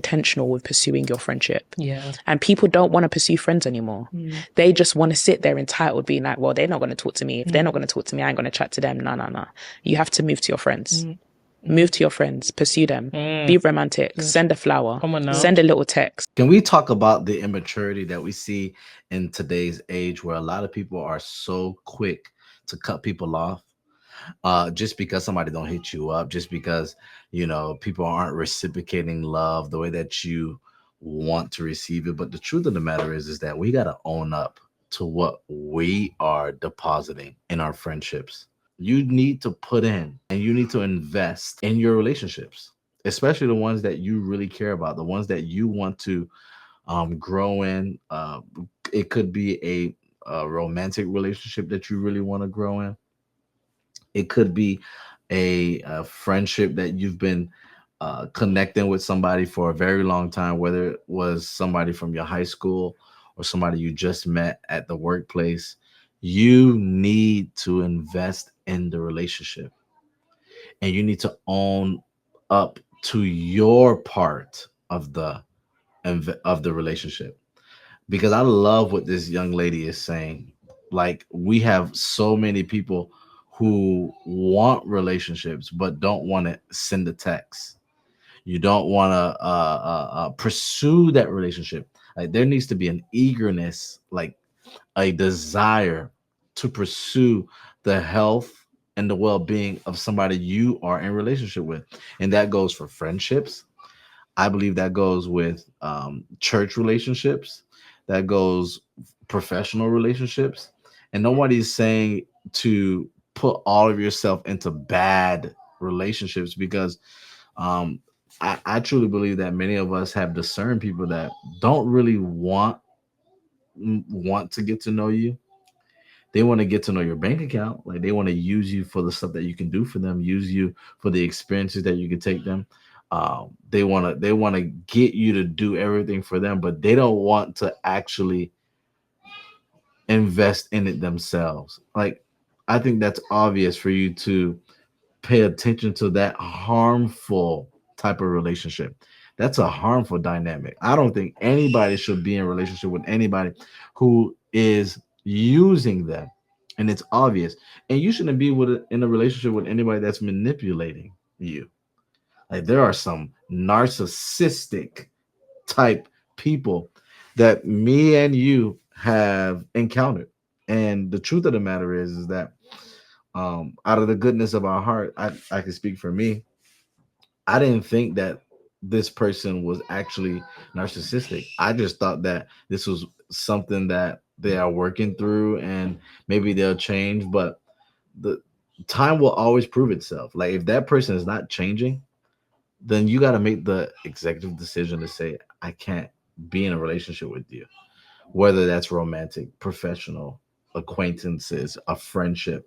intentional with pursuing your friendship. Yeah. And people don't want to pursue friends anymore. They just want to sit there entitled, being like, well, they're not going to talk to me. If they're not going to talk to me, I ain't going to chat to them. No. You have to move to your friends. Move to your friends, pursue them, be romantic, send a flower, Come on now. send a little text. Can we talk about the immaturity that we see in today's age where a lot of people are so quick to cut people off just because somebody don't hit you up, just because, people aren't reciprocating love the way that you want to receive it. But the truth of the matter is that we got to own up to what we are depositing in our friendships. You need to put in and you need to invest in your relationships, especially the ones that you really care about, the ones that you want to grow in. It could be a romantic relationship that you really want to grow in. It could be a friendship that you've been connecting with somebody for a very long time, whether it was somebody from your high school or somebody you just met at the workplace. You need to invest in the relationship and you need to own up to your part of the relationship, because I love what this young lady is saying. Like, we have so many people who want relationships but don't want to send a text. You don't want to pursue that relationship. Like, there needs to be an eagerness, like a desire to pursue the health and the well-being of somebody you are in relationship with, and that goes for friendships. I believe that goes with church relationships, that goes professional relationships, and nobody's saying to put all of yourself into bad relationships, because um, I truly believe that many of us have discerned people that don't really want to get to know you. They want to get to know your bank account. Like, they want to use you for the stuff that you can do for them, use you for the experiences that you can take them. They want to get you to do everything for them, but they don't want to actually invest in it themselves. Like, I think that's obvious for you to pay attention to that harmful type of relationship. That's a harmful dynamic. I don't think anybody should be in a relationship with anybody who is using them, and it's obvious. And you shouldn't be in a relationship with anybody that's manipulating you. Like, there are some narcissistic type people that me and you have encountered. And the truth of the matter is that out of the goodness of our heart, I can speak for me. I didn't think that this person was actually narcissistic. I just thought that this was something that they are working through and maybe they'll change, but the time will always prove itself. Like, if that person is not changing, then you got to make the executive decision to say, I can't be in a relationship with you, whether that's romantic, professional, acquaintances, a friendship.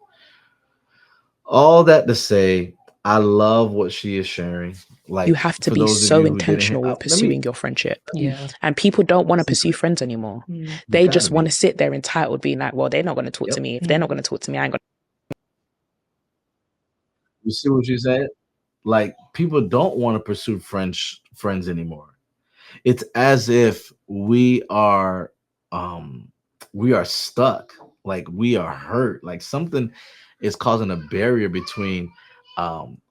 All that to say, I love what she is sharing. You Like, have to for be those of so you who didn't intentional with let me, pursuing your friendship. Yeah. And people don't want to pursue friends anymore. you They gotta just want be. to sit there entitled, being like, well, they're not going to talk to Yep. me. If they're not going to talk to me, I ain't going You see what you said? Like, people don't want to pursue friends anymore. It's as if we are stuck, like we are hurt, like something is causing a barrier between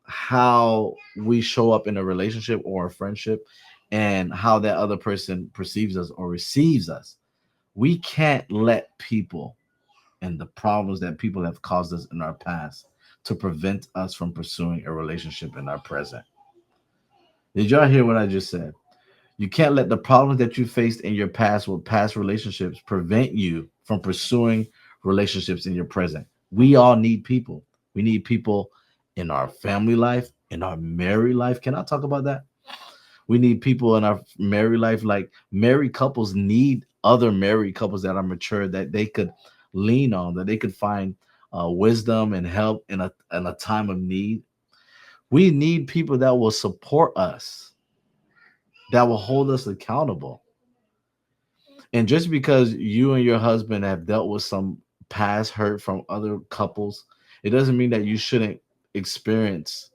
how we show up in a relationship or a friendship and how that other person perceives us or receives us. We can't let people and the problems that people have caused us in our past to prevent us from pursuing a relationship in our present. Did y'all hear what I just said? You can't let the problems that you faced in your past with past relationships prevent you from pursuing relationships in your present. We all need people. We need people in our family life, in our married life. Can I talk about that? We need people in our married life. Like, married couples need other married couples that are mature, that they could lean on, that they could find wisdom and help in a time of need. We need people that will support us, that will hold us accountable. And just because you and your husband have dealt with some past hurt from other couples, it doesn't mean that you shouldn't experience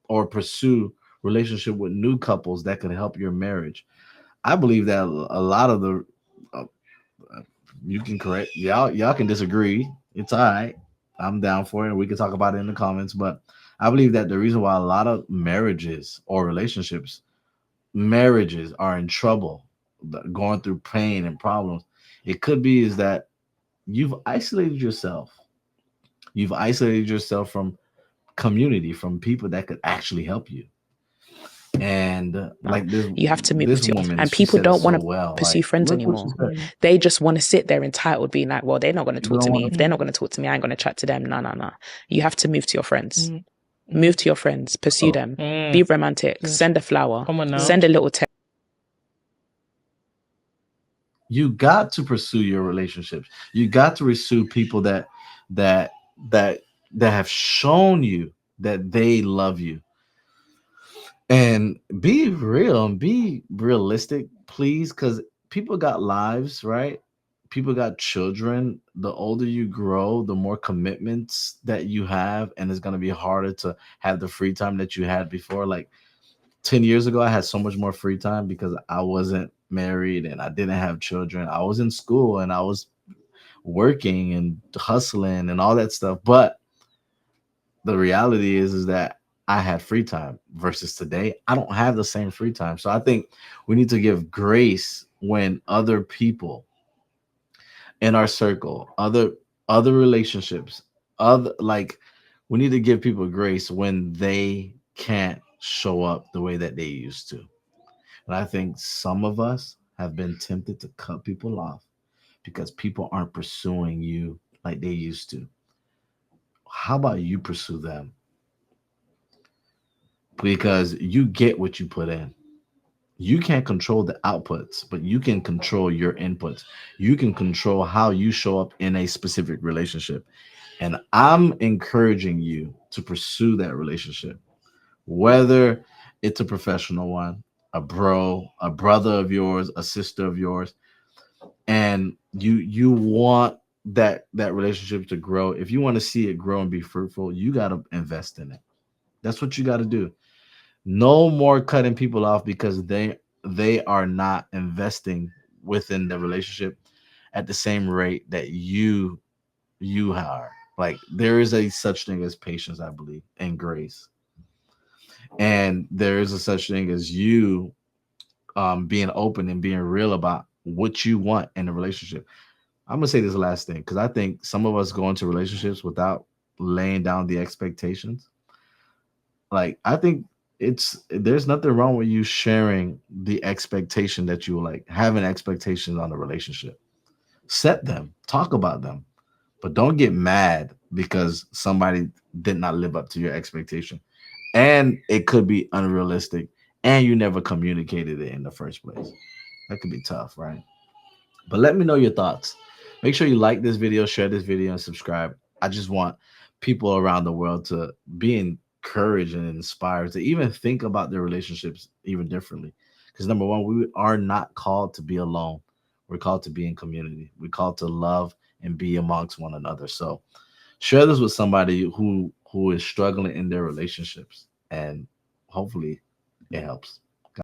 or pursue relationship with new couples that can help your marriage. I believe that a lot of the uh, you can correct y'all can disagree. It's all right. I'm down for it, and we can talk about it in the comments. But I believe that the reason why a lot of marriages or relationships, marriages are in trouble, going through pain and problems, it could be is that you've isolated yourself. You've isolated yourself from community, from people that could actually help you. And like You have to move this to your, woman, and she people said it don't want so to well. pursue Like, friends look what she anymore. said. They just want to sit there entitled, being like, well, they're not going to People talk to don't me. want If they're not going to talk to me, I ain't going to chat to them. No, no, no. You have to move to your friends. Move to your friends, pursue to. them, be romantic, send a flower, Come on now. send a little text. You got to pursue your relationships. You got to pursue people that that that have shown you that they love you. And be real and be realistic, please, because people got lives, right? People got children. The older you grow, the more commitments that you have, and it's gonna be harder to have the free time that you had before. Like 10 years ago, I had so much more free time because I wasn't married and I didn't have children. I was in school and I was working and hustling and all that stuff. But the reality is that I had free time versus today. I don't have the same free time. So I think we need to give grace when other people in our circle, other relationships, other like we need to give people grace when they can't show up the way that they used to. And I think some of us have been tempted to cut people off because people aren't pursuing you like they used to. How about you pursue them? Because you get what you put in. You can't control the outputs, but you can control your inputs. You can control how you show up in a specific relationship. And I'm encouraging you to pursue that relationship, whether it's a professional one, a bro, a brother of yours, a sister of yours, and you want that relationship to grow. If you want to see it grow and be fruitful, you got to invest in it. That's what you got to do. No more cutting people off because they are not investing within the relationship at the same rate that you are. Like there is a such thing as patience, I believe, and grace, and there is a such thing as you being open and being real about what you want in a relationship. I'm gonna say this last thing because I think some of us go into relationships without laying down the expectations. Like I think there's nothing wrong with you sharing the expectation that you like having expectations on a relationship. Set them, talk about them, but don't get mad because somebody did not live up to your expectation. And it could be unrealistic and you never communicated it in the first place. That could be tough, right? But let me know your thoughts. Make sure you like this video, share this video, and subscribe. I just want people around the world to be encouraged and inspired to even think about their relationships even differently. Because number one, we are not called to be alone. We're called to be in community. We're called to love and be amongst one another. So share this with somebody who is struggling in their relationships, and hopefully it helps.